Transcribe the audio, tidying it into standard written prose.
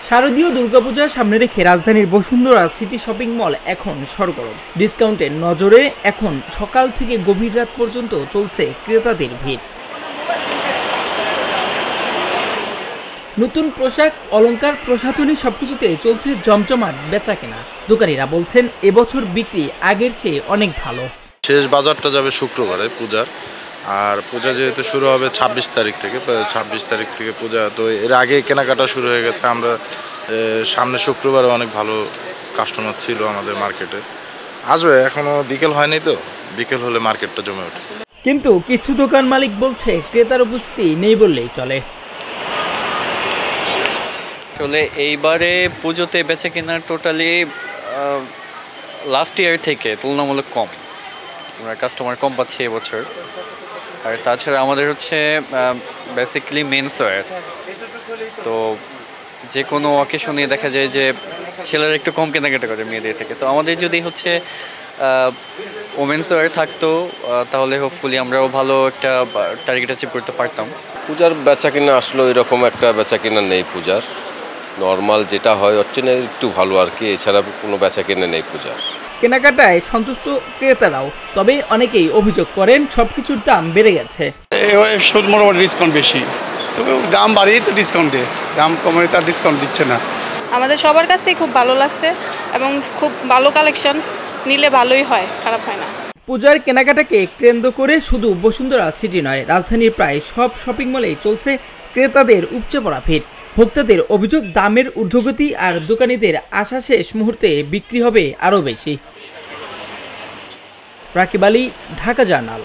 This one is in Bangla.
শারদীয় দুর্গাপূজার সামনে রেখে রাজধানীর বসুন্ধরা সিটি শপিং মল এখন সরগরম। ডিসকাউন্টের নজরে এখন সকাল থেকে গভীর রাত পর্যন্ত চলছে ক্রেতাদের ভিড়। নতুন পোশাক, অলংকার, প্রসাধনী সবকিছুতে চলছে জমজমাট বেচাকেনা। দোকানিরা বলছেন এবছর বিক্রি আগের চেয়ে অনেক ভালো। শেষ বাজারটা যাবে শুক্রবারে পূজার, আর পূজা যেহেতু শুরু হবে 26 তারিখ থেকে পূজা, তো এর আগে কেনাকাটা শুরু হয়ে গেছে। আমরা সামনে শুক্রবারে অনেক ভালো কাস্টমার ছিল আমাদের মার্কেটে। আসবে, এখনো বিকেল হয়নি, তো বিকেল হলে মার্কেটটা জমে ওঠে। কিন্তু কিছু দোকান মালিক বলছে ক্রেতার উপস্থিতি নেই বললেই চলে। আসলে এইবারে পুজোতে বেচা কেনা টোটালি লাস্ট ইয়ার থেকে তুলনামূলক কম। আমরা কাস্টমার কম পাচ্ছি এবছর। আর তাছাড়া আমাদের হচ্ছে বেসিক্যালি মেন্স ওয়্যার, তো যে কোনো অকেশনে দেখা যায় যে ছেলেরা একটু কম কেনাকাটা করে মেয়েদের থেকে। তো আমাদের যদি হচ্ছে ওমেন্স ওয়্যার থাকতো তাহলে হোপফুলি আমরাও ভালো একটা টার্গেট অ্যাচিভ করতে পারতাম। পূজার বেচা কিনা আসলে এরকম একটা বেচা কিনা নেই পূজার। নর্মাল যেটা হয় হচ্ছে না একটু ভালো আর কি, এছাড়া কোনো বেচা কিনা নেই পূজার। কেনাকাটায় সন্তুষ্ট ক্রেতারাও, তবে অনেকেই অভিযোগ করেন সবকিছুর দাম বেড়ে গেছে। মোটামুটি ডিসকাউন্ট বেশি, তবে দাম বাড়িয়ে তো ডিসকাউন্ট দেয়, দাম কমে তার ডিসকাউন্ট দিচ্ছে না। আমাদের সবার কাছেই খুব ভালো লাগছে এবং খুব ভালো কালেকশন, নিলে ভালোই হয়, খারাপ হয় না। পূজার কেনাকাটাকে কেন্দ্র করে শুধু বসুন্ধরা সিটি নয়, রাজধানীর প্রায় সব শপিং মলেই চলছে ক্রেতাদের উপচে পড়া ভিড়। ভোক্তাদের অভিযোগ, দামের ঊর্ধ্বগতি, আর দোকানীদের আশা শেষ মুহূর্তে বিক্রি হবে আরও বেশি। রাকিব আলী, ঢাকা জার্নাল।